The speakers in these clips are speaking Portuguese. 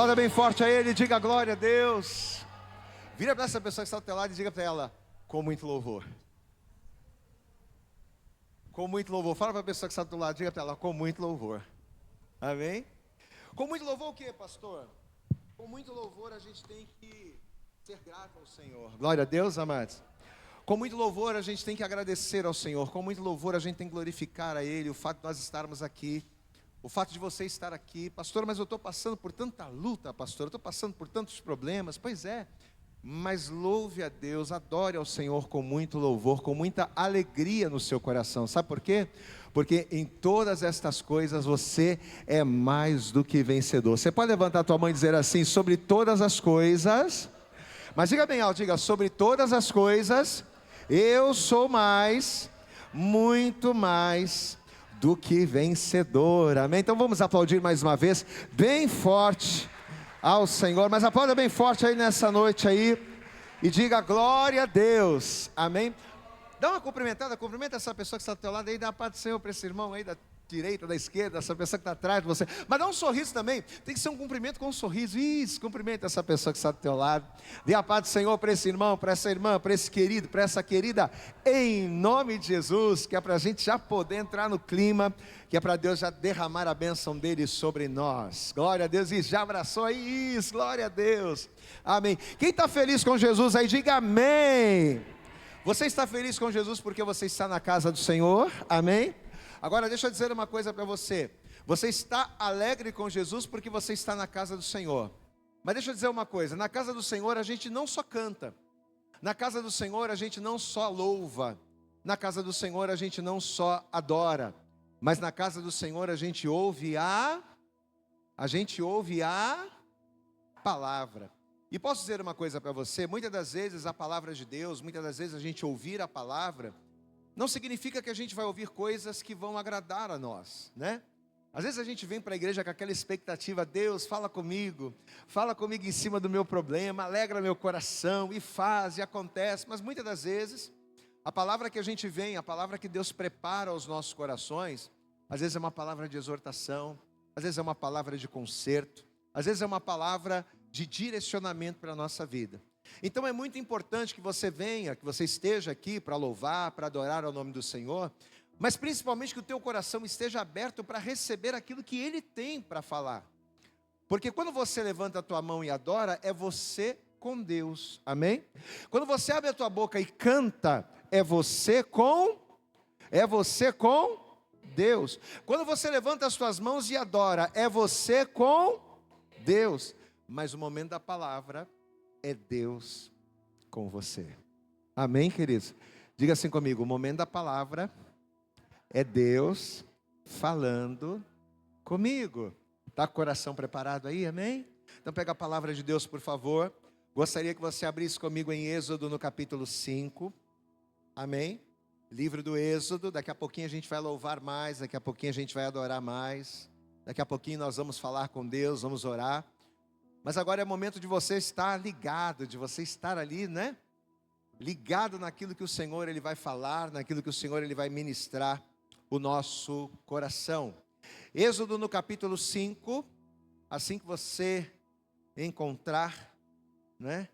Olha bem forte a Ele, diga glória a Deus. Vira para essa pessoa que está ao teu lado e diga para ela, com muito louvor. Com muito louvor. Fala para a pessoa que está do teu lado, diga para ela, com muito louvor. Amém? Com muito louvor o que, pastor? Com muito louvor a gente tem que ser grato ao Senhor. Glória a Deus, amados. Com muito louvor a gente tem que agradecer ao Senhor. Com muito louvor a gente tem que glorificar a Ele. O fato de nós estarmos aqui. O fato de você estar aqui. Pastor, mas eu estou passando por tanta luta, pastor. Eu estou passando por tantos problemas. Pois é. Mas louve a Deus, adore ao Senhor com muito louvor, com muita alegria no seu coração. Sabe por quê? Porque em todas estas coisas você é mais do que vencedor. Você pode levantar a tua mão e dizer assim, sobre todas as coisas, mas diga bem alto, diga, sobre todas as coisas, eu sou mais, muito mais do que vencedor. Amém? Então vamos aplaudir mais uma vez, bem forte ao Senhor, mas aplauda bem forte aí nessa noite aí, e diga glória a Deus, amém? Dá uma cumprimentada, cumprimenta essa pessoa que está do teu lado aí, dá a paz do Senhor para esse irmão aí da direita, da esquerda, essa pessoa que está atrás de você, mas dá um sorriso também, tem que ser um cumprimento com um sorriso, isso, cumprimenta essa pessoa que está do teu lado, dê a paz do Senhor para esse irmão, para essa irmã, para esse querido, para essa querida, em nome de Jesus, que é para a gente já poder entrar no clima, que é para Deus já derramar a bênção dele sobre nós, glória a Deus, isso, já abraçou aí, isso, glória a Deus, amém. Quem está feliz com Jesus aí, diga amém. Você está feliz com Jesus porque você está na casa do Senhor, amém? Agora deixa eu dizer uma coisa para você, você está alegre com Jesus porque você está na casa do Senhor, mas deixa eu dizer uma coisa, na casa do Senhor a gente não só canta, na casa do Senhor a gente não só louva, na casa do Senhor a gente não só adora, mas na casa do Senhor a gente ouve a palavra. E posso dizer uma coisa para você, muitas das vezes a palavra de Deus, muitas das vezes a gente ouvir a palavra, não significa que a gente vai ouvir coisas que vão agradar a nós, né? Às vezes a gente vem para a igreja com aquela expectativa, Deus fala comigo em cima do meu problema, alegra meu coração, e faz, e acontece, mas muitas das vezes, a palavra que a gente vem, a palavra que Deus prepara aos nossos corações, às vezes é uma palavra de exortação, às vezes é uma palavra de conserto, às vezes é uma palavra de direcionamento para a nossa vida. Então é muito importante que você venha, que você esteja aqui para louvar, para adorar ao nome do Senhor, mas principalmente que o teu coração esteja aberto para receber aquilo que Ele tem para falar. Porque quando você levanta a tua mão e adora, é você com Deus, amém? Quando você abre a tua boca e canta, é você com Deus. Quando você levanta as tuas mãos e adora, é você com Deus. Mas o momento da palavra é Deus com você. Amém, queridos? Diga assim comigo, o momento da palavra é Deus falando comigo. Está com o coração preparado aí, amém? Então pega a palavra de Deus, por favor. Gostaria que você abrisse comigo em Êxodo no capítulo 5. Amém? Livro do Êxodo, daqui a pouquinho a gente vai louvar mais, daqui a pouquinho a gente vai adorar mais. Daqui a pouquinho nós vamos falar com Deus, vamos orar. Mas agora é momento de você estar ligado, de você estar ali, né? Ligado naquilo que o Senhor Ele vai falar, naquilo que o Senhor Ele vai ministrar o nosso coração. Êxodo no capítulo 5, assim que você encontrar, né?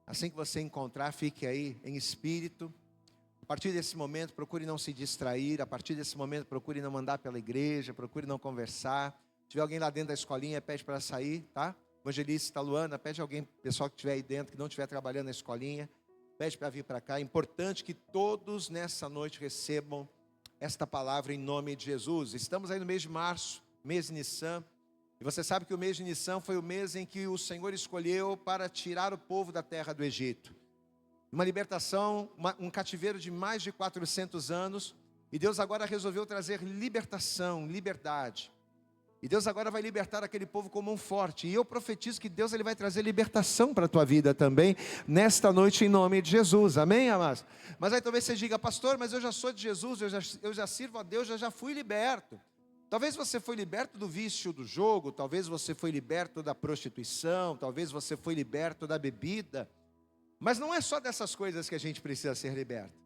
Assim que você encontrar, fique aí em espírito. A partir desse momento, procure não se distrair. A partir desse momento, procure não andar pela igreja, procure não conversar. Se tiver alguém lá dentro da escolinha, pede para sair, tá? Evangelista Luana, pede alguém, pessoal que estiver aí dentro, que não estiver trabalhando na escolinha, pede para vir para cá. É importante que todos nessa noite recebam esta palavra em nome de Jesus. Estamos aí no mês de março, mês de Nissan, e você sabe que o mês de Nissan foi o mês em que o Senhor escolheu para tirar o povo da terra do Egito. Uma libertação, um cativeiro de mais de 400 anos, e Deus agora resolveu trazer libertação, liberdade. E Deus agora vai libertar aquele povo como um forte. E eu profetizo que Deus Ele vai trazer libertação para a tua vida também, nesta noite em nome de Jesus. Amém, amados? Mas aí talvez você diga, pastor, mas eu já sou de Jesus, eu já sirvo a Deus, eu já fui liberto. Talvez você foi liberto do vício do jogo, talvez você foi liberto da prostituição, talvez você foi liberto da bebida. Mas não é só dessas coisas que a gente precisa ser liberto.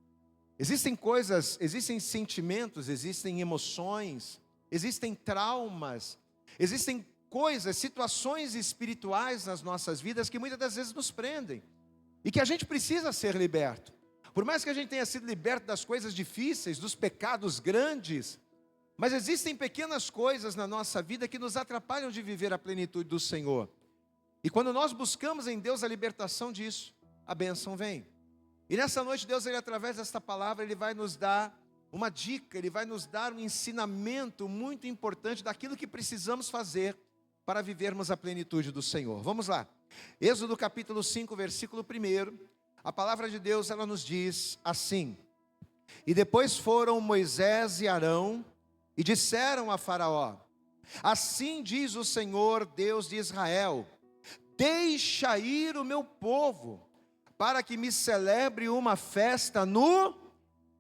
Existem coisas, existem sentimentos, existem emoções, existem traumas, existem coisas, situações espirituais nas nossas vidas que muitas das vezes nos prendem e que a gente precisa ser liberto. Por mais que a gente tenha sido liberto das coisas difíceis, dos pecados grandes, mas existem pequenas coisas na nossa vida que nos atrapalham de viver a plenitude do Senhor. E quando nós buscamos em Deus a libertação disso, a bênção vem. E nessa noite Deus, Ele, através desta palavra, Ele vai nos dar uma dica, Ele vai nos dar um ensinamento muito importante daquilo que precisamos fazer para vivermos a plenitude do Senhor. Vamos lá. Êxodo capítulo 5, versículo 1. A palavra de Deus, ela nos diz assim: E depois foram Moisés e Arão e disseram a Faraó: Assim diz o Senhor, Deus de Israel: Deixa ir o meu povo, para que me celebre uma festa no...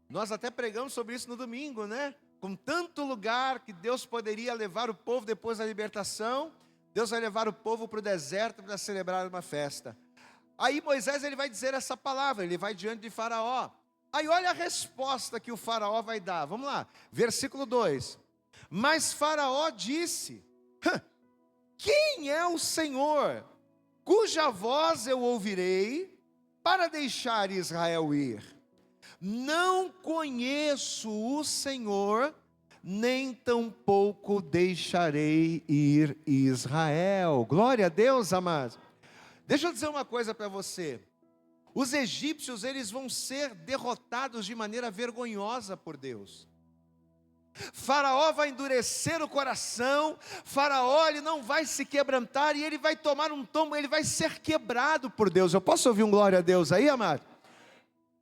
Nós até pregamos sobre isso no domingo, né? Com tanto lugar que Deus poderia levar o povo depois da libertação, Deus vai levar o povo para o deserto para celebrar uma festa. Aí Moisés, ele vai dizer essa palavra, ele vai diante de Faraó. Aí olha a resposta que o Faraó vai dar. Vamos lá, versículo 2. Mas Faraó disse: Quem é o Senhor, cuja voz eu ouvirei, para deixar Israel ir? Não conheço o Senhor, nem tampouco deixarei ir Israel. Glória a Deus, amados. Deixa eu dizer uma coisa para você. Os egípcios, eles vão ser derrotados de maneira vergonhosa por Deus. Faraó vai endurecer o coração, Faraó, ele não vai se quebrantar e ele vai tomar um tombo, ele vai ser quebrado por Deus. Eu posso ouvir um glória a Deus aí, amado?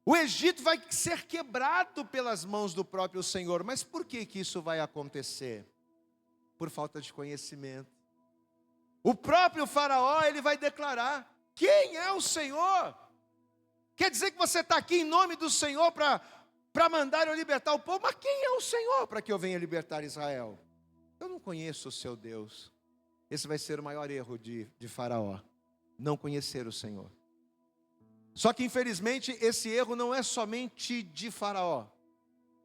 O Egito vai ser quebrado pelas mãos do próprio Senhor. Mas por que que isso vai acontecer? Por falta de conhecimento. O próprio Faraó, ele vai declarar: Quem é o Senhor? Quer dizer que você está aqui em nome do Senhor para mandar eu libertar o povo? Mas quem é o Senhor para que eu venha libertar Israel? Eu não conheço o seu Deus. Esse vai ser o maior erro de Faraó, não conhecer o Senhor. Só que infelizmente esse erro não é somente de Faraó.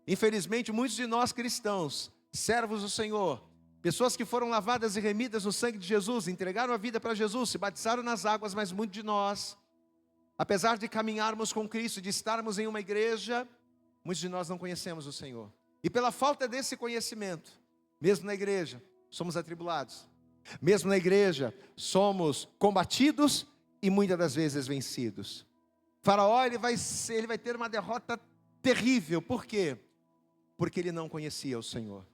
Infelizmente muitos de nós cristãos, servos do Senhor, pessoas que foram lavadas e remidas no sangue de Jesus, entregaram a vida para Jesus, se batizaram nas águas, mas muitos de nós, apesar de caminharmos com Cristo, de estarmos em uma igreja, muitos de nós não conhecemos o Senhor. E pela falta desse conhecimento, mesmo na igreja, somos atribulados. Mesmo na igreja, somos combatidos e muitas das vezes vencidos. Faraó, ele vai ter uma derrota terrível. Por quê? Porque ele não conhecia o Senhor.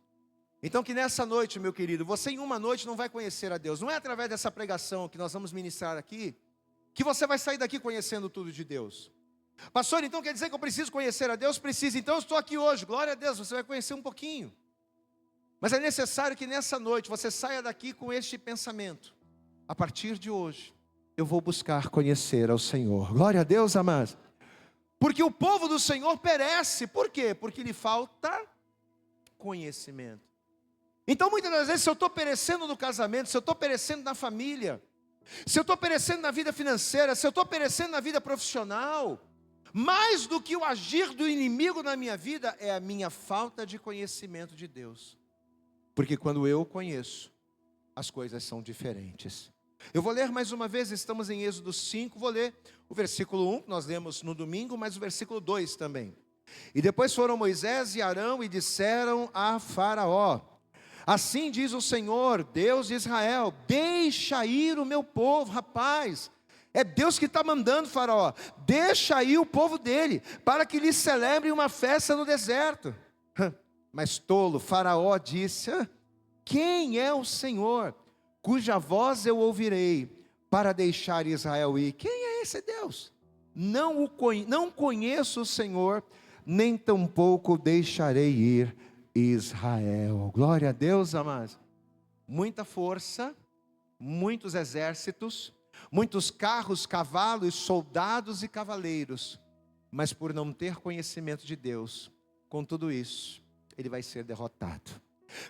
Então que nessa noite, meu querido, você em uma noite não vai conhecer a Deus. Não é através dessa pregação que nós vamos ministrar aqui, que você vai sair daqui conhecendo tudo de Deus. Pastor, então quer dizer que eu preciso conhecer a Deus? Preciso, então eu estou aqui hoje, glória a Deus, você vai conhecer um pouquinho. Mas é necessário que nessa noite você saia daqui com este pensamento: a partir de hoje, eu vou buscar conhecer ao Senhor. Glória a Deus, amados. Porque o povo do Senhor perece. Por quê? Porque lhe falta conhecimento. Então muitas das vezes, se eu estou perecendo no casamento, se eu estou perecendo na família, se eu estou perecendo na vida financeira, se eu estou perecendo na vida profissional, mais do que o agir do inimigo na minha vida, é a minha falta de conhecimento de Deus. Porque quando eu conheço, as coisas são diferentes. Eu vou ler mais uma vez, estamos em Êxodo 5, vou ler o versículo 1, que nós lemos no domingo, mas o versículo 2 também. E depois foram Moisés e Arão e disseram a Faraó: Assim diz o Senhor, Deus de Israel: Deixa ir o meu povo. Rapaz, é Deus que está mandando, Faraó. Deixa ir o povo dele, para que lhe celebre uma festa no deserto. Mas tolo, Faraó disse: Quem é o Senhor, cuja voz eu ouvirei, para deixar Israel ir? Quem é esse Deus? Não conheço o Senhor, nem tampouco deixarei ir Israel. Glória a Deus, amados. Muita força, muitos exércitos, muitos carros, cavalos, soldados e cavaleiros, mas por não ter conhecimento de Deus, com tudo isso, ele vai ser derrotado.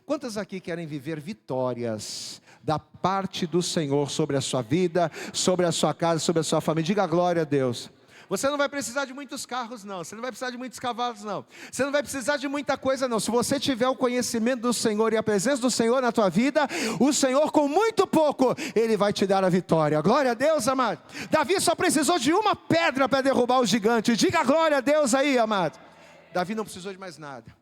Quantos aqui querem viver vitórias da parte do Senhor sobre a sua vida, sobre a sua casa, sobre a sua família? Diga glória a Deus. Você não vai precisar de muitos carros, não. Você não vai precisar de muitos cavalos, não. Você não vai precisar de muita coisa, não. Se você tiver o conhecimento do Senhor e a presença do Senhor na tua vida, o Senhor com muito pouco, Ele vai te dar a vitória. Glória a Deus, amado. Davi só precisou de uma pedra para derrubar o gigante. Diga glória a Deus aí, amado. Davi não precisou de mais nada.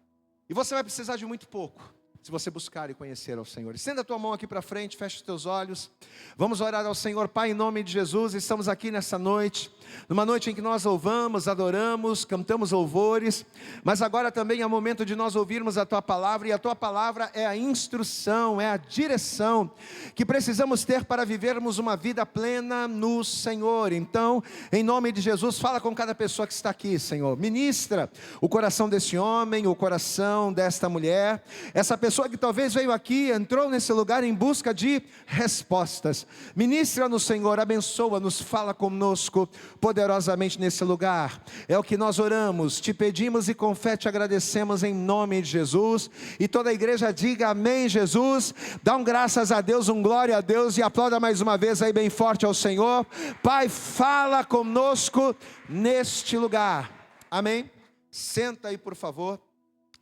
E você vai precisar de muito pouco, se você buscar e conhecer ao Senhor. Estenda a tua mão aqui para frente, fecha os teus olhos. Vamos orar ao Senhor. Pai, em nome de Jesus, estamos aqui nessa noite, numa noite em que nós louvamos, adoramos, cantamos louvores, mas agora também é o momento de nós ouvirmos a tua palavra, e a tua palavra é a instrução, é a direção que precisamos ter para vivermos uma vida plena no Senhor. Então, em nome de Jesus, fala com cada pessoa que está aqui, Senhor. Ministra o coração desse homem, o coração desta mulher, essa pessoa que talvez veio aqui, entrou nesse lugar em busca de respostas. Ministra-nos, Senhor, abençoa-nos, fala conosco poderosamente nesse lugar. É o que nós oramos, te pedimos e com fé te agradecemos em nome de Jesus. E toda a igreja diga amém, Jesus. Dá um graças a Deus, um glória a Deus, e aplauda mais uma vez aí bem forte ao Senhor. Pai, fala conosco neste lugar. Amém? Senta aí, por favor.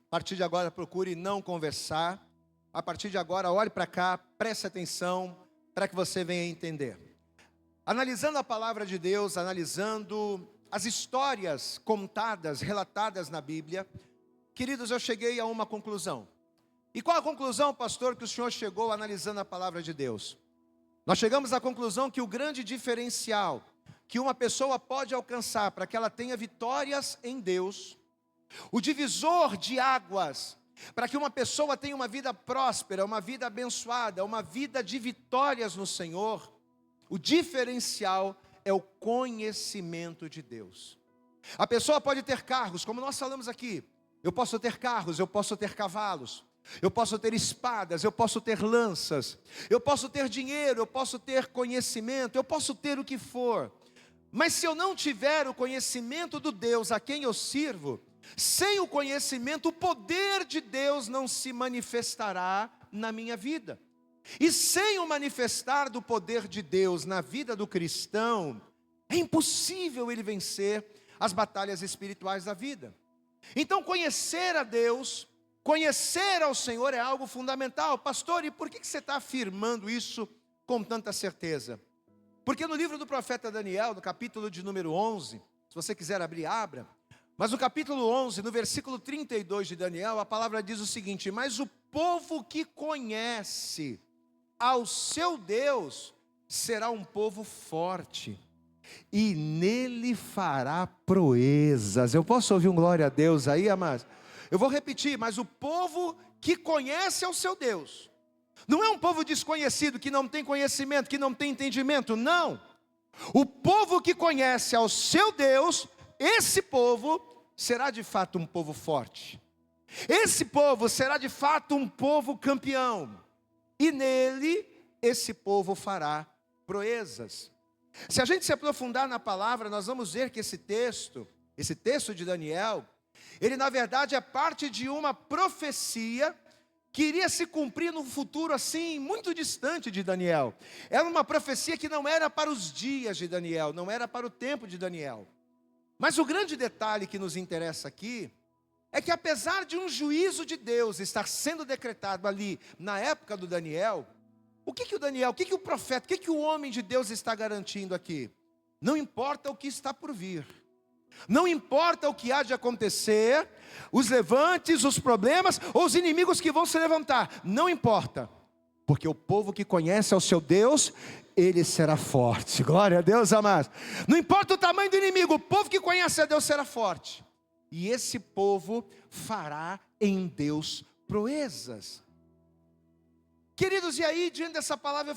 A partir de agora, procure não conversar. A partir de agora, olhe para cá, preste atenção, para que você venha entender. Analisando a palavra de Deus, analisando as histórias contadas, relatadas na Bíblia, queridos, eu cheguei a uma conclusão. E qual a conclusão, pastor, que o senhor chegou analisando a palavra de Deus? Nós chegamos à conclusão que o grande diferencial que uma pessoa pode alcançar para que ela tenha vitórias em Deus, o divisor de águas, para que uma pessoa tenha uma vida próspera, uma vida abençoada, uma vida de vitórias no Senhor, o diferencial é o conhecimento de Deus. A pessoa pode ter carros, como nós falamos aqui. Eu posso ter carros, eu posso ter cavalos, eu posso ter espadas, eu posso ter lanças, eu posso ter dinheiro, eu posso ter conhecimento, eu posso ter o que for. Mas se eu não tiver o conhecimento do Deus a quem eu sirvo, sem o conhecimento, o poder de Deus não se manifestará na minha vida. E sem o manifestar do poder de Deus na vida do cristão, é impossível ele vencer as batalhas espirituais da vida. Então, conhecer a Deus, conhecer ao Senhor é algo fundamental. Pastor, e por que você está afirmando isso com tanta certeza? Porque no livro do profeta Daniel, no capítulo de número 11, se você quiser abrir, abra. Mas no capítulo 11, no versículo 32 de Daniel, a palavra diz o seguinte: mas o povo que conhece ao seu Deus será um povo forte, e nele fará proezas. Eu posso ouvir um glória a Deus aí, amados? Eu vou repetir, mas o povo que conhece ao seu Deus, não é um povo desconhecido, que não tem conhecimento, que não tem entendimento, não. O povo que conhece ao seu Deus, esse povo será de fato um povo forte. Esse povo será de fato um povo campeão. E nele, esse povo fará proezas. Se a gente se aprofundar na palavra, nós vamos ver que esse texto de Daniel, ele na verdade é parte de uma profecia que iria se cumprir no futuro assim, muito distante de Daniel. Era uma profecia que não era para os dias de Daniel, não era para o tempo de Daniel. Mas o grande detalhe que nos interessa aqui é que apesar de um juízo de Deus estar sendo decretado ali na época do Daniel, o que o profeta, o que o homem de Deus está garantindo aqui? Não importa o que está por vir, não importa o que há de acontecer, os levantes, os problemas ou os inimigos que vão se levantar, não importa, porque o povo que conhece ao seu Deus, ele será forte. Glória a Deus, amados. Não importa o tamanho do inimigo, o povo que conhece a Deus será forte. E esse povo fará em Deus proezas. Queridos, e aí diante dessa palavra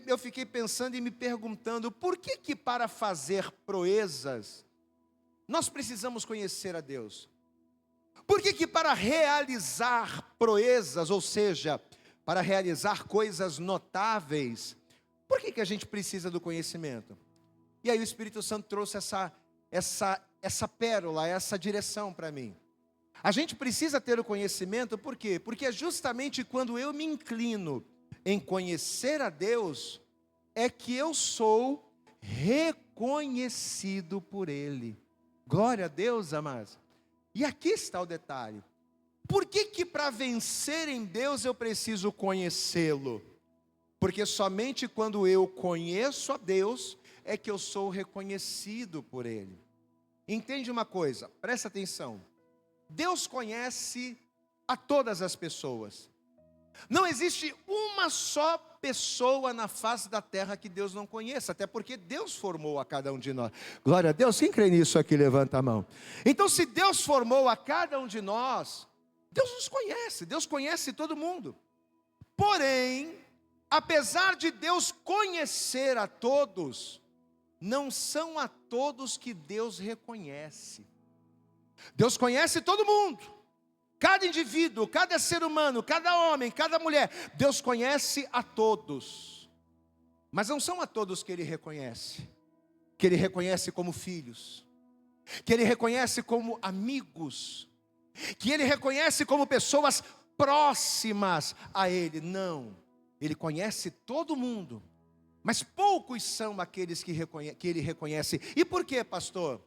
eu fiquei pensando e me perguntando, por que para fazer proezas nós precisamos conhecer a Deus? Por que para realizar proezas, ou seja, para realizar coisas notáveis, por que a gente precisa do conhecimento? E aí o Espírito Santo trouxe essa pérola, essa direção para mim. A gente precisa ter o conhecimento, por quê? Porque é justamente quando eu me inclino em conhecer a Deus, é que eu sou reconhecido por Ele. Glória a Deus, amados. E aqui está o detalhe. Por que para vencer em Deus eu preciso conhecê-lo? Porque somente quando eu conheço a Deus é que eu sou reconhecido por Ele. Entende uma coisa, presta atenção. Deus conhece a todas as pessoas. Não existe uma só pessoa na face da terra que Deus não conheça, até porque Deus formou a cada um de nós. Glória a Deus, quem crê nisso aqui, levanta a mão. Então, se Deus formou a cada um de nós, Deus nos conhece, Deus conhece todo mundo. Porém, apesar de Deus conhecer a todos, não são a todos que Deus reconhece. Deus conhece todo mundo. Cada indivíduo, cada ser humano, cada homem, cada mulher, Deus conhece a todos. Mas não são a todos que Ele reconhece. Que Ele reconhece como filhos. Que Ele reconhece como amigos. Que Ele reconhece como pessoas próximas a Ele. Não. Ele conhece todo mundo. Mas poucos são aqueles que Ele reconhece. E por quê, pastor?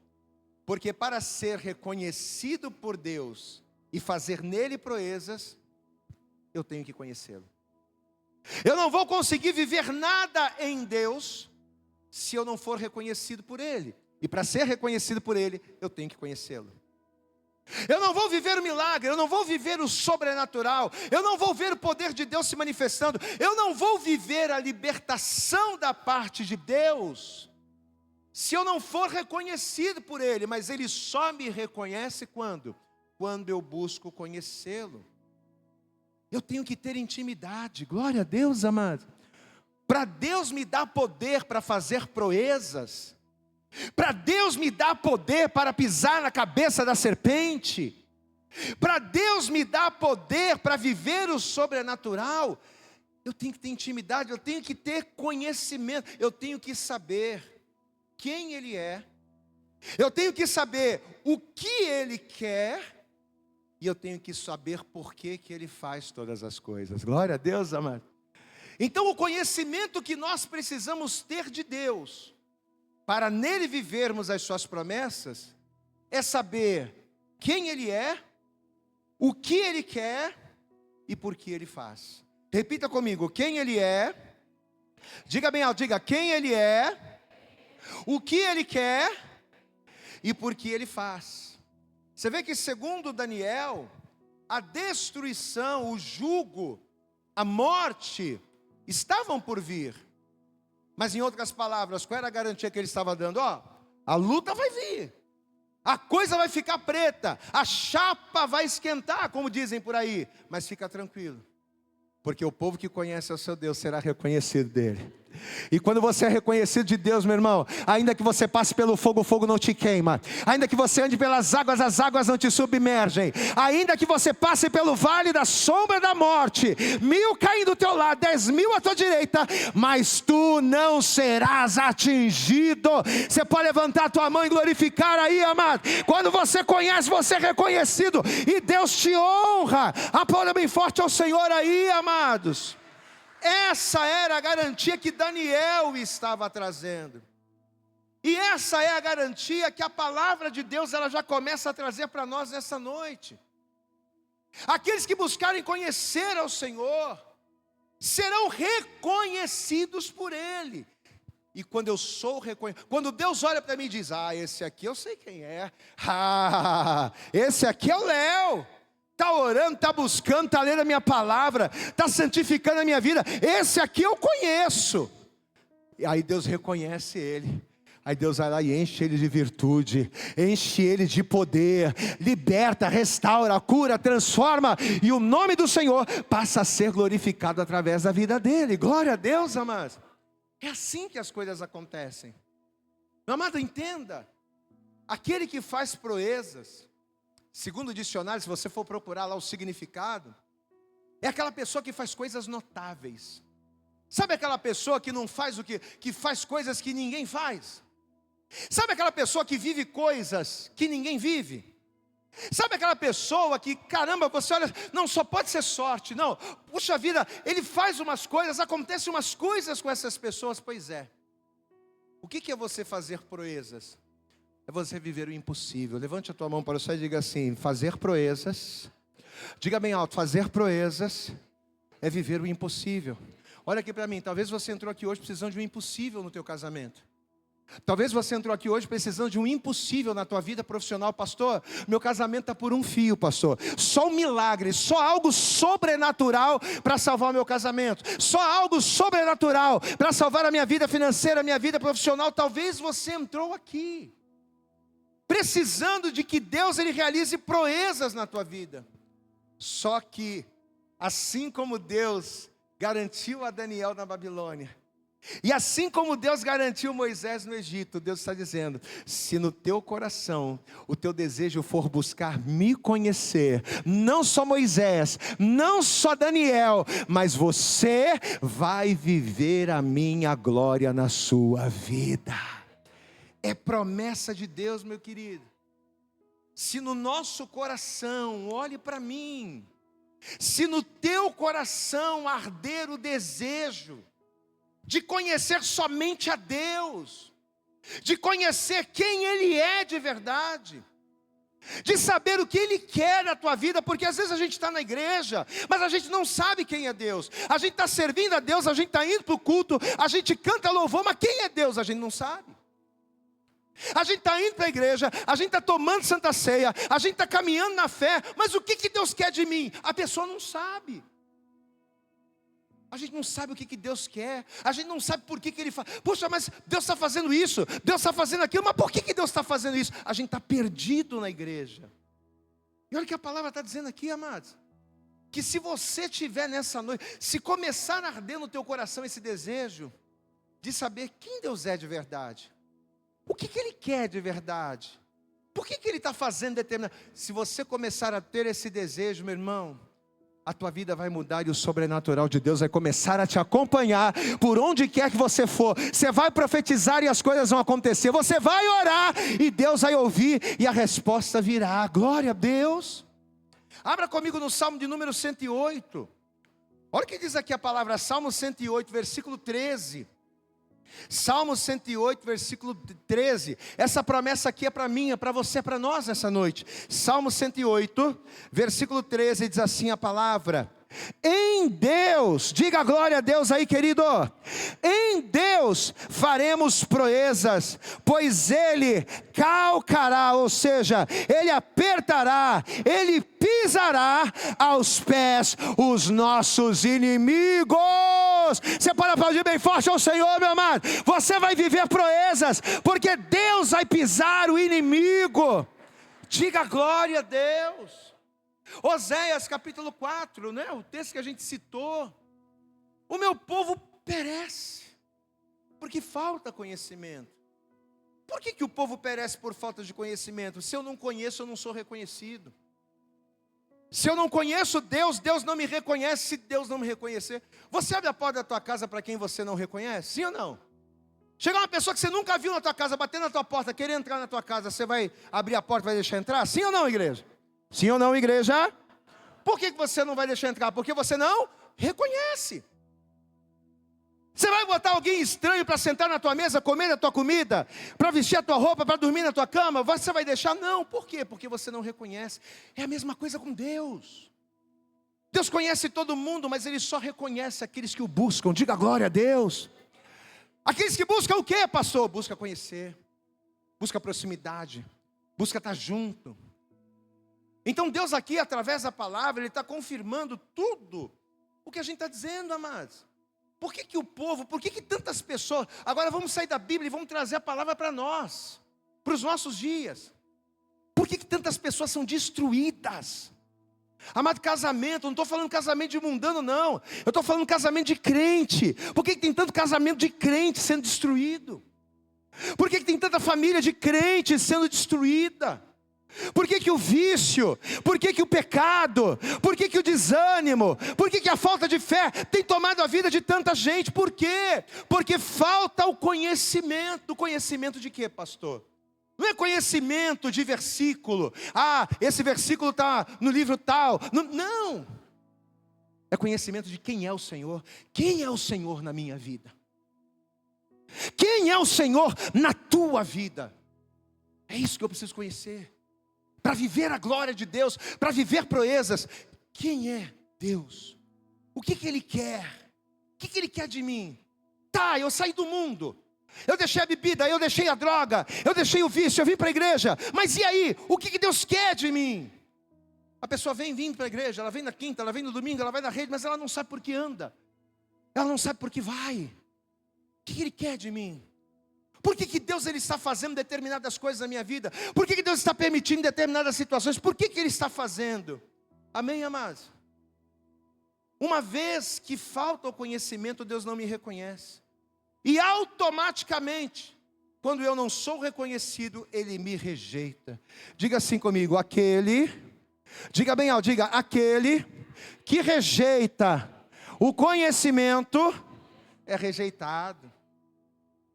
Porque para ser reconhecido por Deus e fazer nele proezas, eu tenho que conhecê-lo. Eu não vou conseguir viver nada em Deus se eu não for reconhecido por Ele. E para ser reconhecido por Ele, eu tenho que conhecê-lo. Eu não vou viver o milagre, eu não vou viver o sobrenatural, eu não vou ver o poder de Deus se manifestando, eu não vou viver a libertação da parte de Deus, se eu não for reconhecido por Ele. Mas Ele só me reconhece quando? Quando eu busco conhecê-lo. Eu tenho que ter intimidade, glória a Deus, amado. Para Deus me dar poder para fazer proezas, para Deus me dar poder para pisar na cabeça da serpente, para Deus me dar poder para viver o sobrenatural, eu tenho que ter intimidade, eu tenho que ter conhecimento, eu tenho que saber quem Ele é, eu tenho que saber o que Ele quer, e eu tenho que saber por que Ele faz todas as coisas. Glória a Deus, amado. Então o conhecimento que nós precisamos ter de Deus, para nele vivermos as suas promessas, é saber quem Ele é, o que Ele quer e por que Ele faz. Repita comigo, quem Ele é, diga bem alto, diga quem Ele é, o que Ele quer e por que Ele faz. Você vê que segundo Daniel, a destruição, o jugo, a morte, estavam por vir. Mas em outras palavras, qual era a garantia que ele estava dando? A luta vai vir, a coisa vai ficar preta, a chapa vai esquentar, como dizem por aí. Mas fica tranquilo, porque o povo que conhece o seu Deus será reconhecido dele. E quando você é reconhecido de Deus, meu irmão, ainda que você passe pelo fogo, o fogo não te queima. Ainda que você ande pelas águas, as águas não te submergem. Ainda que você passe pelo vale da sombra da morte, 1000 caem do teu lado, 10.000 à tua direita, mas tu não serás atingido. Você pode levantar a tua mão e glorificar aí, amado. Quando você conhece, você é reconhecido e Deus te honra. Aplauda bem forte ao Senhor aí, amados. Essa era a garantia que Daniel estava trazendo. E essa é a garantia que a palavra de Deus ela já começa a trazer para nós nessa noite. Aqueles que buscarem conhecer ao Senhor serão reconhecidos por Ele. E quando eu sou reconhecido, quando Deus olha para mim e diz: esse aqui eu sei quem é. Esse aqui é o Léo. Está orando, está buscando, está lendo a minha palavra, está santificando a minha vida. Esse aqui eu conheço. E aí Deus reconhece ele. Aí Deus vai lá e enche ele de virtude, enche ele de poder, liberta, restaura, cura, transforma. E o nome do Senhor passa a ser glorificado através da vida dele. Glória a Deus, amados. É assim que as coisas acontecem. Meu amado, entenda. Aquele que faz proezas, segundo o dicionário, se você for procurar lá o significado, é aquela pessoa que faz coisas notáveis. Sabe aquela pessoa que não faz que faz coisas que ninguém faz? Sabe aquela pessoa que vive coisas que ninguém vive? Sabe aquela pessoa que, caramba, você olha, não, só pode ser sorte, não, puxa vida, ele faz umas coisas, acontecem umas coisas com essas pessoas. Pois é, O que é você fazer proezas? É você viver o impossível. Levante a tua mão para o céu e diga assim: fazer proezas. Diga bem alto: fazer proezas é viver o impossível. Olha aqui para mim, talvez você entrou aqui hoje precisando de um impossível no teu casamento. Talvez você entrou aqui hoje precisando de um impossível na tua vida profissional. Pastor, meu casamento está por um fio, pastor. Só um milagre, só algo sobrenatural para salvar o meu casamento. Só algo sobrenatural para salvar a minha vida financeira, a minha vida profissional. Talvez você entrou aqui precisando de que Deus ele realize proezas na tua vida. Só que, assim como Deus garantiu a Daniel na Babilônia, e assim como Deus garantiu Moisés no Egito, Deus está dizendo: se no teu coração o teu desejo for buscar me conhecer, não só Moisés, não só Daniel, mas você vai viver a minha glória na sua vida. É promessa de Deus, meu querido. Se no nosso coração, olhe para mim, se no teu coração arder o desejo de conhecer somente a Deus, de conhecer quem Ele é de verdade, de saber o que Ele quer na tua vida, porque às vezes a gente está na igreja, mas a gente não sabe quem é Deus. A gente está servindo a Deus, a gente está indo para o culto, a gente canta louvor, mas quem é Deus a gente não sabe. A gente está indo para a igreja, a gente está tomando Santa Ceia, a gente está caminhando na fé, mas o que Deus quer de mim? A pessoa não sabe. A gente não sabe o que Deus quer, a gente não sabe por que Ele faz. Poxa, mas Deus está fazendo isso, Deus está fazendo aquilo, mas por que Deus está fazendo isso? A gente está perdido na igreja. E olha o que a palavra está dizendo aqui, amados, que se você estiver nessa noite, se começar a arder no teu coração esse desejo de saber quem Deus é de verdade, o que Ele quer de verdade, por que Ele está fazendo determinado, se você começar a ter esse desejo, meu irmão, a tua vida vai mudar e o sobrenatural de Deus vai começar a te acompanhar por onde quer que você for. Você vai profetizar e as coisas vão acontecer. Você vai orar e Deus vai ouvir e a resposta virá. Glória a Deus. Abra comigo no Salmo de número 108. Olha o que diz aqui a palavra, Salmo 108, versículo 13. Salmo 108, versículo 13. Essa promessa aqui é para mim, é para você, é para nós nessa noite. Salmo 108, versículo 13, diz assim a palavra: em Deus, diga glória a Deus aí, querido. Em Deus faremos proezas, pois Ele calcará, ou seja, Ele apertará, Ele pisará aos pés os nossos inimigos. Você pode aplaudir bem forte ao Senhor, meu amado. Você vai viver proezas, porque Deus vai pisar o inimigo. Diga glória a Deus. Oséias capítulo 4, né? O texto que a gente citou. O meu povo perece, porque falta conhecimento. Por que o povo perece por falta de conhecimento? Se eu não conheço, eu não sou reconhecido. Se eu não conheço Deus, Deus não me reconhece. Se Deus não me reconhecer, você abre a porta da tua casa para quem você não reconhece? Sim ou não? Chegar uma pessoa que você nunca viu na tua casa, bater na tua porta, querer entrar na tua casa, você vai abrir a porta e vai deixar entrar? Sim ou não, igreja? Sim ou não, igreja? Por que você não vai deixar entrar? Porque você não reconhece. Você vai botar alguém estranho para sentar na tua mesa, comer a tua comida, para vestir a tua roupa, para dormir na tua cama? Você vai deixar? Não. Por quê? Porque você não reconhece. É a mesma coisa com Deus. Deus conhece todo mundo, mas Ele só reconhece aqueles que o buscam. Diga glória a Deus. Aqueles que buscam o quê, pastor? Busca conhecer, busca proximidade, busca estar junto. Então Deus aqui, através da palavra, Ele está confirmando tudo o que a gente está dizendo, amados. Por que o povo, por que tantas pessoas... Agora vamos sair da Bíblia e vamos trazer a palavra para nós, para os nossos dias. Por que tantas pessoas são destruídas? Amado, casamento, não estou falando casamento de mundano não, eu estou falando casamento de crente. Por que tem tanto casamento de crente sendo destruído? Por que tem tanta família de crente sendo destruída? Por que o vício, por que o pecado, por que o desânimo, por que a falta de fé tem tomado a vida de tanta gente? Por quê? Porque falta o conhecimento. Conhecimento de quê, pastor? Não é conhecimento de versículo. Ah, esse versículo está no livro tal. Não. É conhecimento de quem é o Senhor. Quem é o Senhor na minha vida? Quem é o Senhor na tua vida? É isso que eu preciso conhecer. Para viver a glória de Deus, para viver proezas. Quem é Deus? O que Ele quer? O que Ele quer de mim? Tá, eu saí do mundo. Eu deixei a bebida, eu deixei a droga, eu deixei o vício, eu vim para a igreja. Mas e aí? O que Deus quer de mim? A pessoa vem vindo para a igreja, ela vem na quinta, ela vem no domingo, ela vai na rede, mas ela não sabe por que anda. Ela não sabe por que vai. O que Ele quer de mim? Por que Deus Ele está fazendo determinadas coisas na minha vida? Por que Deus está permitindo determinadas situações? Por que Ele está fazendo? Amém, amados? Uma vez que falta o conhecimento, Deus não me reconhece. E automaticamente, quando eu não sou reconhecido, Ele me rejeita. Diga assim comigo, diga bem alto, diga, aquele que rejeita o conhecimento é rejeitado.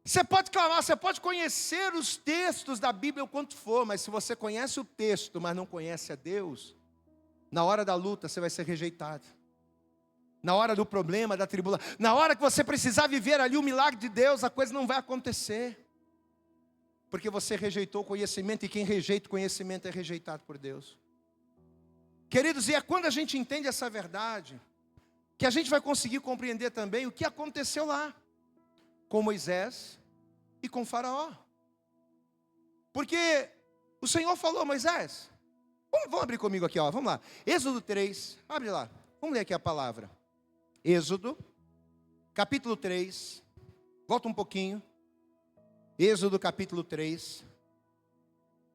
Você pode clamar, você pode conhecer os textos da Bíblia o quanto for, mas se você conhece o texto, mas não conhece a Deus, na hora da luta você vai ser rejeitado. Na hora do problema, da tribulação, na hora que você precisar viver ali o milagre de Deus, a coisa não vai acontecer. Porque você rejeitou o conhecimento, e quem rejeita o conhecimento é rejeitado por Deus. Queridos, e é quando a gente entende essa verdade, que a gente vai conseguir compreender também o que aconteceu lá, com Moisés e com Faraó. Porque o Senhor falou, Moisés, vamos abrir comigo aqui, ó, vamos lá. Êxodo 3, abre lá, vamos ler aqui a palavra. Êxodo, capítulo 3, volta um pouquinho. Êxodo capítulo 3.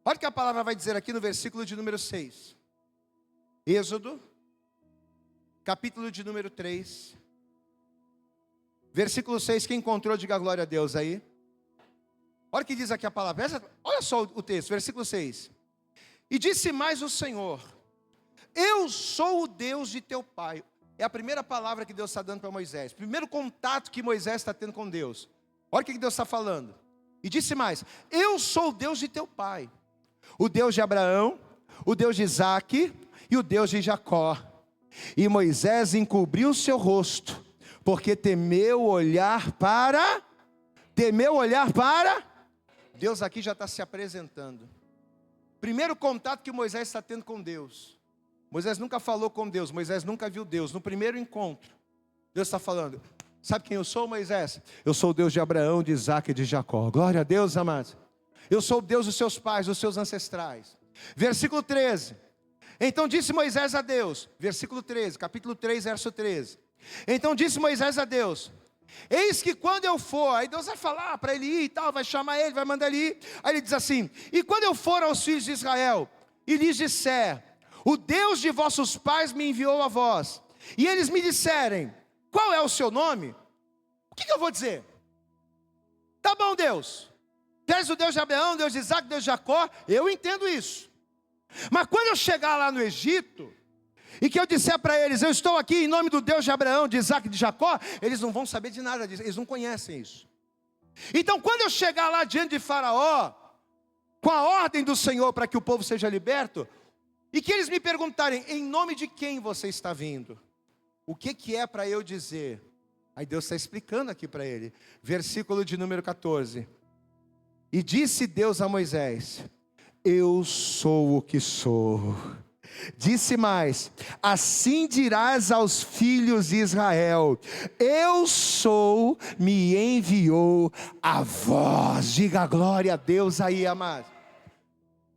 Olha o que a palavra vai dizer aqui no versículo de número 6. Êxodo, capítulo de número 3. Versículo 6, quem encontrou, diga glória a Deus aí. Olha o que diz aqui a palavra. Olha só o texto, versículo 6. E disse mais o Senhor, eu sou o Deus de teu pai. É a primeira palavra que Deus está dando para Moisés. Primeiro contato que Moisés está tendo com Deus. Olha o que Deus está falando. E disse mais, eu sou o Deus de teu pai. O Deus de Abraão, o Deus de Isaque e o Deus de Jacó. E Moisés encobriu o seu rosto, porque temeu olhar para... Deus aqui já está se apresentando. Primeiro contato que Moisés está tendo com Deus. Moisés nunca falou com Deus, Moisés nunca viu Deus. No primeiro encontro, Deus está falando, sabe quem eu sou, Moisés? Eu sou o Deus de Abraão, de Isaque e de Jacó. Glória a Deus, amados. Eu sou o Deus dos seus pais, dos seus ancestrais. Versículo 13. Então disse Moisés a Deus, versículo 13, capítulo 3, verso 13. Então disse Moisés a Deus, eis que quando eu for, aí Deus vai falar para ele ir e tal, vai chamar ele, vai mandar ele ir. Aí ele diz assim, e quando eu for aos filhos de Israel, e lhes disser, o Deus de vossos pais me enviou a vós, e eles me disserem, qual é o seu nome? O que eu vou dizer? Tá bom, Deus, tu és o Deus de Abraão, Deus de Isaque, Deus de Jacó, eu entendo isso. Mas quando eu chegar lá no Egito, e que eu disser para eles, eu estou aqui em nome do Deus de Abraão, de Isaque e de Jacó, eles não vão saber de nada disso, eles não conhecem isso. Então quando eu chegar lá diante de Faraó, com a ordem do Senhor para que o povo seja liberto, e que eles me perguntarem, em nome de quem você está vindo? O que é para eu dizer? Aí Deus está explicando aqui para ele, versículo de número 14. E disse Deus a Moisés, eu sou o que sou. Disse mais, assim dirás aos filhos de Israel, eu sou, me enviou a vós. Diga glória a Deus aí, amados.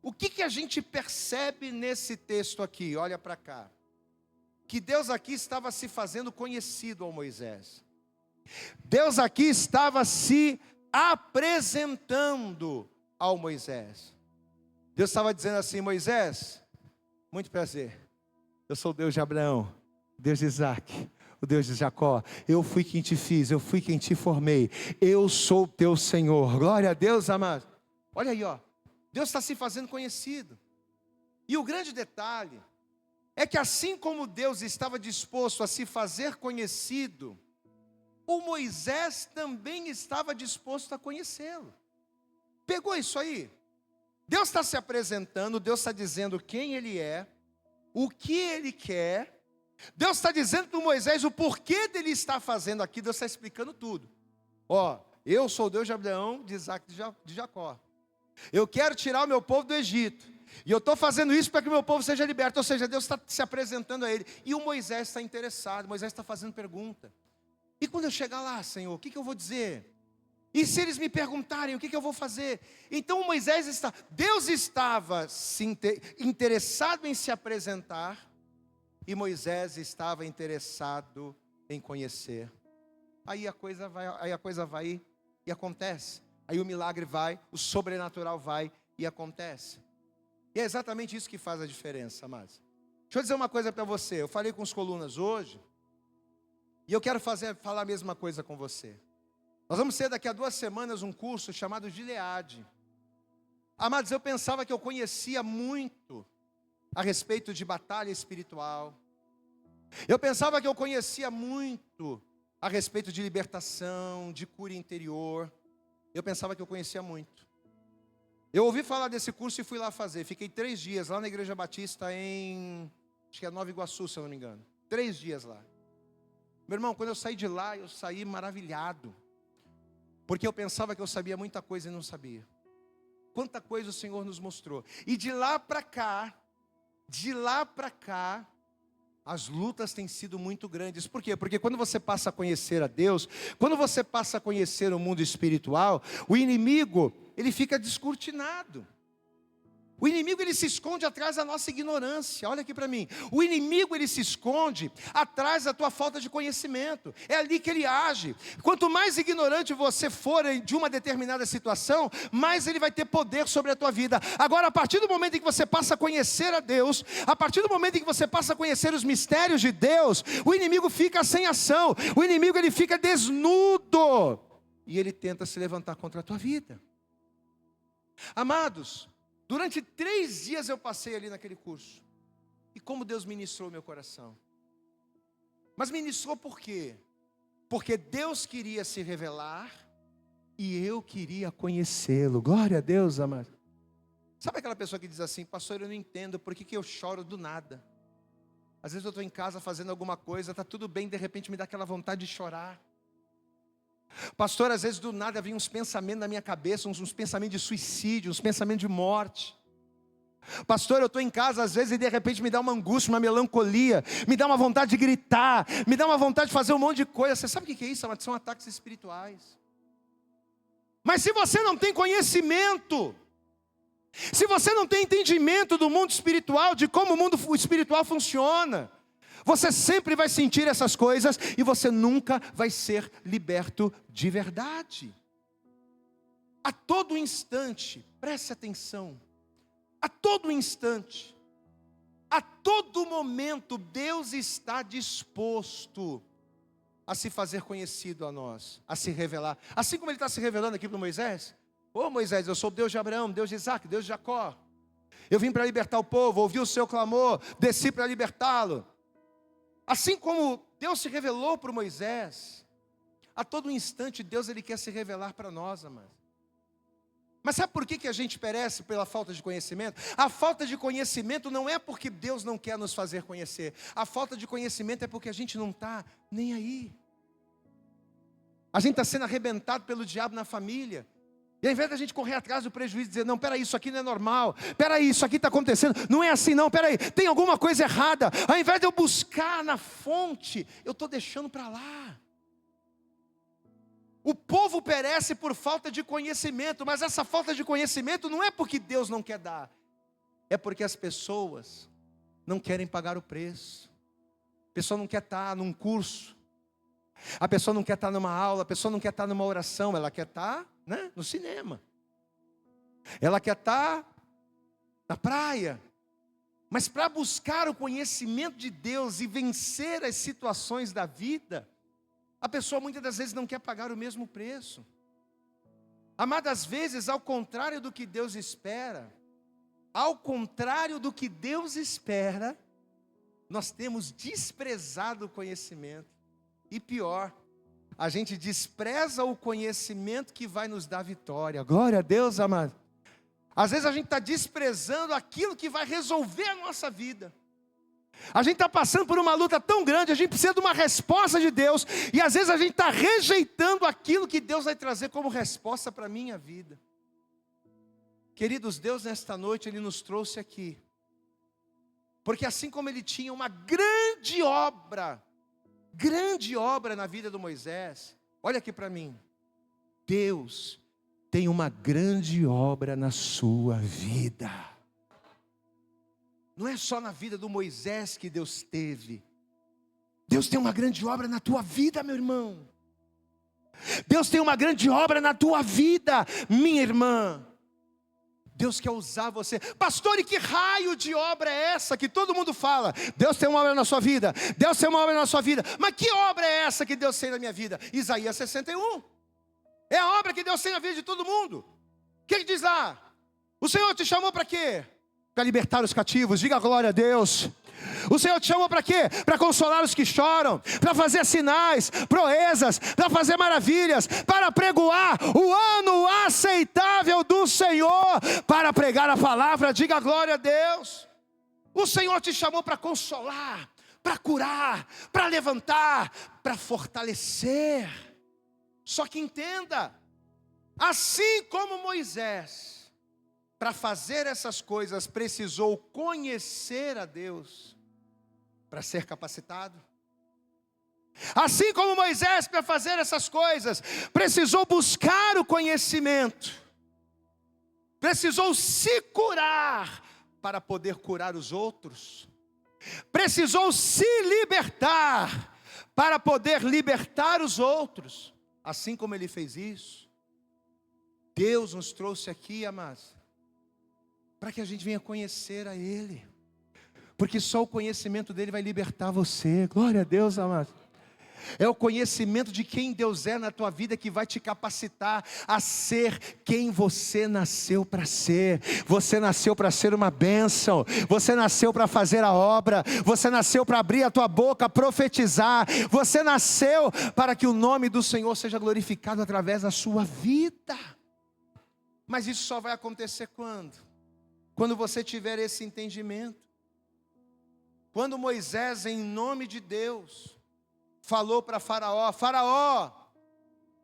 O que a gente percebe nesse texto aqui? Olha para cá. Que Deus aqui estava se fazendo conhecido ao Moisés. Deus aqui estava se apresentando ao Moisés. Deus estava dizendo assim, Moisés, muito prazer, eu sou o Deus de Abraão, Deus de Isaque, o Deus de Jacó, eu fui quem te fiz, eu fui quem te formei, eu sou o teu Senhor, glória a Deus, amado. Olha aí, ó, Deus está se fazendo conhecido. E o grande detalhe é que assim como Deus estava disposto a se fazer conhecido, o Moisés também estava disposto a conhecê-lo. Pegou isso aí? Deus está se apresentando, Deus está dizendo quem Ele é, o que Ele quer. Deus está dizendo para Moisés o porquê dele estar fazendo aqui, Deus está explicando tudo. Ó, Eu sou o Deus de Abraão, de Isaac e de Jacó. Eu quero tirar o meu povo do Egito. E eu estou fazendo isso para que o meu povo seja liberto. Ou seja, Deus está se apresentando a ele. E o Moisés está interessado, Moisés está fazendo pergunta. E quando eu chegar lá, Senhor, o que eu vou dizer? E se eles me perguntarem, o que eu vou fazer? Então Deus estava interessado em se apresentar, e Moisés estava interessado em conhecer. Aí a coisa vai e acontece. Aí o milagre vai, o sobrenatural vai e acontece. E é exatamente isso que faz a diferença, amados. Deixa eu dizer uma coisa para você. Eu falei com os colunas hoje, e eu quero falar a mesma coisa com você. Nós vamos ter daqui a 2 semanas um curso chamado Gileade. Amados, eu pensava que eu conhecia muito a respeito de batalha espiritual. Eu pensava que eu conhecia muito a respeito de libertação, de cura interior. Eu pensava que eu conhecia muito. Eu ouvi falar desse curso e fui lá fazer. Fiquei 3 dias lá na Igreja Batista acho que é Nova Iguaçu, se eu não me engano. 3 dias lá. Meu irmão, quando eu saí de lá, eu saí maravilhado. Porque eu pensava que eu sabia muita coisa e não sabia. Quanta coisa o Senhor nos mostrou. E de lá para cá, as lutas têm sido muito grandes. Por quê? Porque quando você passa a conhecer a Deus, quando você passa a conhecer o mundo espiritual, o inimigo, ele fica descortinado. O inimigo, ele se esconde atrás da nossa ignorância. Olha aqui para mim. O inimigo, ele se esconde atrás da tua falta de conhecimento. É ali que ele age. Quanto mais ignorante você for de uma determinada situação, mais ele vai ter poder sobre a tua vida. Agora, a partir do momento em que você passa a conhecer a Deus, a partir do momento em que você passa a conhecer os mistérios de Deus, o inimigo fica sem ação. O inimigo, ele fica desnudo. E ele tenta se levantar contra a tua vida. Amados, durante 3 dias eu passei ali naquele curso. E como Deus ministrou meu coração. Mas ministrou por quê? Porque Deus queria se revelar e eu queria conhecê-lo. Glória a Deus, amado. Sabe aquela pessoa que diz assim: pastor, eu não entendo por que eu choro do nada. Às vezes eu estou em casa fazendo alguma coisa, está tudo bem, de repente me dá aquela vontade de chorar. Pastor, às vezes do nada vem uns pensamentos na minha cabeça, uns pensamentos de suicídio, uns pensamentos de morte. Pastor, eu estou em casa às vezes e de repente me dá uma angústia, uma melancolia, me dá uma vontade de gritar, me dá uma vontade de fazer um monte de coisa. Você sabe o que é isso? São ataques espirituais. Mas se você não tem conhecimento, se você não tem entendimento do mundo espiritual, de como o mundo espiritual funciona, você sempre vai sentir essas coisas e você nunca vai ser liberto de verdade. A todo instante, preste atenção, a todo instante, a todo momento, Deus está disposto a se fazer conhecido a nós, a se revelar. Assim como Ele está se revelando aqui para Moisés. Ô Moisés, eu sou o Deus de Abraão, Deus de Isaac, Deus de Jacó. Eu vim para libertar o povo, ouvi o seu clamor, desci para libertá-lo. Assim como Deus se revelou para Moisés, a todo instante Deus, Ele quer se revelar para nós, amados. Mas sabe por que a gente perece pela falta de conhecimento? A falta de conhecimento não é porque Deus não quer nos fazer conhecer. A falta de conhecimento é porque a gente não está nem aí. A gente está sendo arrebentado pelo diabo na família. E ao invés da gente correr atrás do prejuízo e dizer: não, peraí, isso aqui não é normal, peraí, isso aqui está acontecendo, não é assim não, peraí, tem alguma coisa errada. Ao invés de eu buscar na fonte, eu estou deixando para lá. O povo perece por falta de conhecimento, mas essa falta de conhecimento não é porque Deus não quer dar, é porque as pessoas não querem pagar o preço. A pessoa não quer estar num curso, a pessoa não quer estar numa aula, a pessoa não quer estar numa oração, ela quer estar, né, no cinema, ela quer estar na praia. Mas para buscar o conhecimento de Deus e vencer as situações da vida, a pessoa muitas das vezes não quer pagar o mesmo preço. Amadas, às vezes, ao contrário do que Deus espera, nós temos desprezado o conhecimento. E pior, a gente despreza o conhecimento que vai nos dar vitória. Glória a Deus, amado. Às vezes a gente está desprezando aquilo que vai resolver a nossa vida. A gente está passando por uma luta tão grande, a gente precisa de uma resposta de Deus, e às vezes a gente está rejeitando aquilo que Deus vai trazer como resposta para a minha vida. Queridos, Deus nesta noite, Ele nos trouxe aqui, porque assim como Ele tinha uma grande obra na vida do Moisés, olha aqui para mim, Deus tem uma grande obra na sua vida. Não é só na vida do Moisés que Deus teve. Deus tem uma grande obra na tua vida, meu irmão. Deus tem uma grande obra na tua vida, minha irmã. Deus quer usar você. Pastor, e que raio de obra é essa que todo mundo fala? Deus tem uma obra na sua vida. Deus tem uma obra na sua vida. Mas que obra é essa que Deus tem na minha vida? Isaías 61. É a obra que Deus tem na vida de todo mundo. O que ele diz lá? O Senhor te chamou para quê? Para libertar os cativos. Diga glória a Deus. O Senhor te chamou para quê? Para consolar os que choram, para fazer sinais, proezas, para fazer maravilhas, para pregoar o ano aceitável do Senhor, para pregar a palavra. Diga glória a Deus. O Senhor te chamou para consolar, para curar, para levantar, para fortalecer. Só que entenda, assim como Moisés, para fazer essas coisas, precisou conhecer a Deus, para ser capacitado. Assim como Moisés, para fazer essas coisas, precisou buscar o conhecimento, precisou se curar, para poder curar os outros, precisou se libertar, para poder libertar os outros. Assim como Ele fez isso, Deus nos trouxe aqui, amados, para que a gente venha conhecer a Ele, porque só o conhecimento dEle vai libertar você. Glória a Deus, amado. É o conhecimento de quem Deus é na tua vida que vai te capacitar a ser quem você nasceu para ser. Você nasceu para ser uma bênção, você nasceu para fazer a obra, você nasceu para abrir a tua boca, profetizar, você nasceu para que o nome do Senhor seja glorificado através da sua vida. Mas isso só vai acontecer quando? Quando você tiver esse entendimento. Quando Moisés, em nome de Deus, falou para Faraó: Faraó,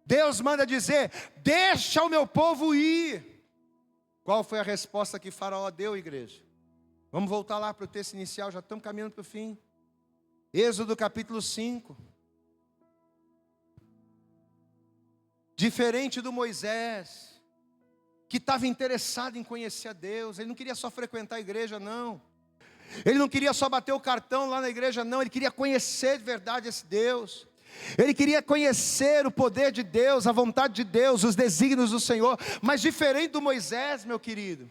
Deus manda dizer, deixa o meu povo ir. Qual foi a resposta que Faraó deu, igreja? Vamos voltar lá para o texto inicial, já estamos caminhando para o fim. Êxodo capítulo 5. Diferente do Moisés, que estava interessado em conhecer a Deus, ele não queria só frequentar a igreja, não. Ele não queria só bater o cartão lá na igreja, não. Ele queria conhecer de verdade esse Deus. Ele queria conhecer o poder de Deus, a vontade de Deus, os desígnios do Senhor. Mas diferente do Moisés, meu querido,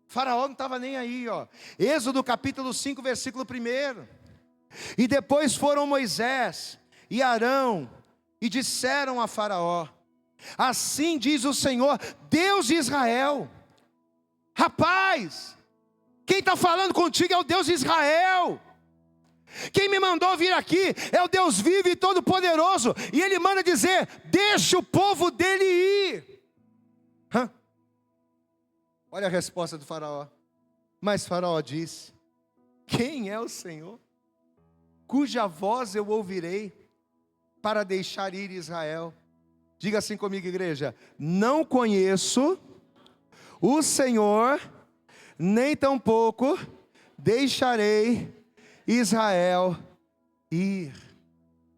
Faraó não estava nem aí, ó. Êxodo capítulo 5, versículo 1. E depois foram Moisés e Arão e disseram a Faraó: assim diz o Senhor, Deus de Israel. Rapaz, quem está falando contigo é o Deus de Israel. Quem me mandou vir aqui é o Deus vivo e todo poderoso. E Ele manda dizer, deixa o povo dele ir. Olha a resposta do Faraó. Mas Faraó disse, quem é o Senhor, cuja voz eu ouvirei, para deixar ir Israel? Diga assim comigo, igreja: não conheço o Senhor, nem tampouco deixarei Israel ir.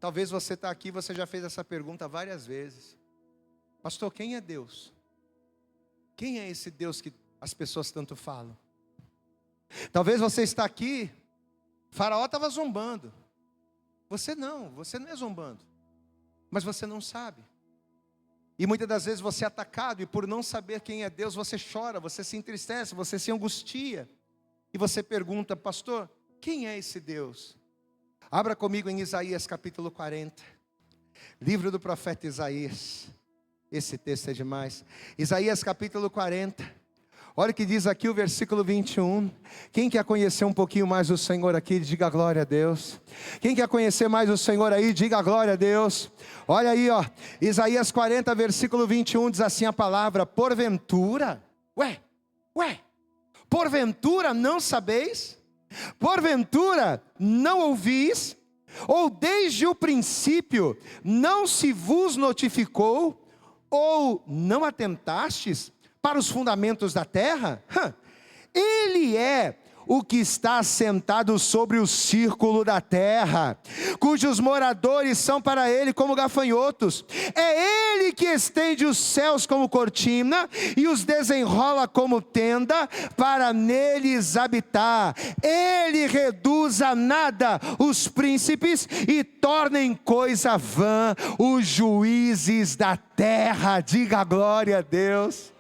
Talvez você está aqui, você já fez essa pergunta várias vezes. Pastor, quem é Deus? Quem é esse Deus que as pessoas tanto falam? Talvez você está aqui, Faraó estava zombando. Você não é zombando. Mas você não sabe. E muitas das vezes você é atacado, e por não saber quem é Deus, você chora, você se entristece, você se angustia. E você pergunta, pastor, quem é esse Deus? Abra comigo em Isaías capítulo 40. Livro do profeta Isaías. Esse texto é demais. Isaías capítulo 40. Olha o que diz aqui o versículo 21. Quem quer conhecer um pouquinho mais o Senhor aqui, diga glória a Deus. Quem quer conhecer mais o Senhor aí, diga glória a Deus. Olha aí, ó. Isaías 40, versículo 21, diz assim a palavra: porventura, porventura não sabeis? Porventura não ouvis, ou desde o princípio não se vos notificou, ou não atentastes para os fundamentos da terra? Ele é o que está assentado sobre o círculo da terra, cujos moradores são para ele como gafanhotos. É ele que estende os céus como cortina e os desenrola como tenda para neles habitar. Ele reduz a nada os príncipes e torna em coisa vã os juízes da terra. Diga glória a Deus.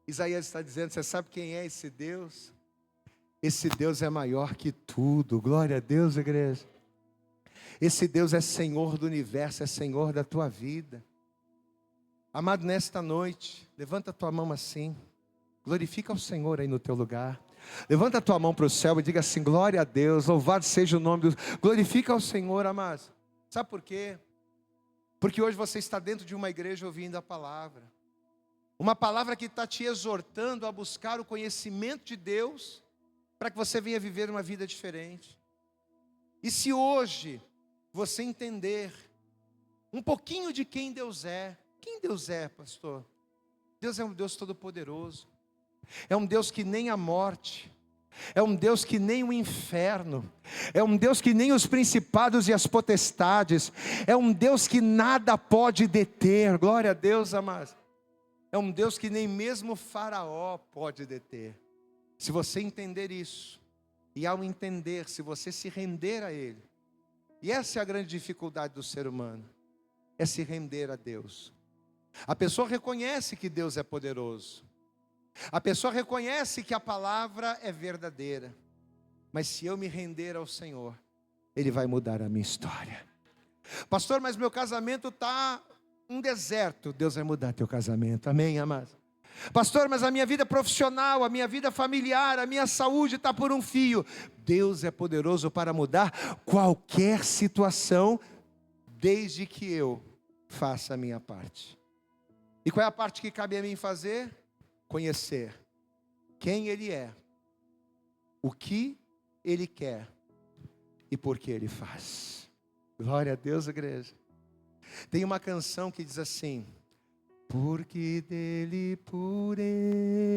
Isaías está dizendo, você sabe quem é esse Deus? Esse Deus é maior que tudo. Glória a Deus, igreja. Esse Deus é Senhor do universo, é Senhor da tua vida. Amado, nesta noite, levanta a tua mão assim. Glorifica o Senhor aí no teu lugar. Levanta a tua mão para o céu e diga assim, glória a Deus, louvado seja o nome do... Glorifica o Senhor, amado. Sabe por quê? Porque hoje você está dentro de uma igreja ouvindo a palavra. Uma palavra que está te exortando a buscar o conhecimento de Deus, para que você venha viver uma vida diferente. E se hoje você entender um pouquinho de quem Deus é pastor? Deus é um Deus todo-poderoso, é um Deus que nem a morte, é um Deus que nem o inferno, é um Deus que nem os principados e as potestades, é um Deus que nada pode deter. Glória a Deus, amados. É um Deus que nem mesmo o Faraó pode deter. Se você entender isso, e ao entender, se você se render a Ele, e essa é a grande dificuldade do ser humano, é se render a Deus. A pessoa reconhece que Deus é poderoso, a pessoa reconhece que a palavra é verdadeira, mas se eu me render ao Senhor, Ele vai mudar a minha história. Pastor, mas meu casamento está um deserto. Deus vai mudar teu casamento, amém, amados? Pastor, mas a minha vida profissional, a minha vida familiar, a minha saúde está por um fio. Deus é poderoso para mudar qualquer situação, desde que eu faça a minha parte. E qual é a parte que cabe a mim fazer? Conhecer quem Ele é, o que Ele quer e por que Ele faz. Glória a Deus, igreja. Tem uma canção que diz assim: porque dele, por ele,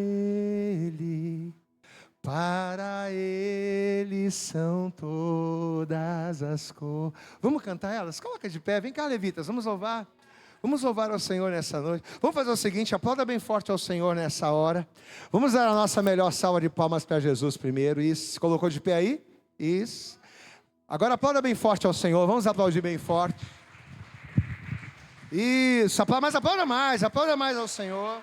para ele são todas as coisas. Vamos cantar elas? Coloca de pé, vem cá, levitas, vamos louvar. Vamos louvar ao Senhor nessa noite. Vamos fazer o seguinte, aplauda bem forte ao Senhor nessa hora. Vamos dar a nossa melhor salva de palmas para Jesus primeiro. Isso, se colocou de pé aí? Isso. Agora aplauda bem forte ao Senhor, vamos aplaudir bem forte. Isso, mas aplauda mais ao Senhor.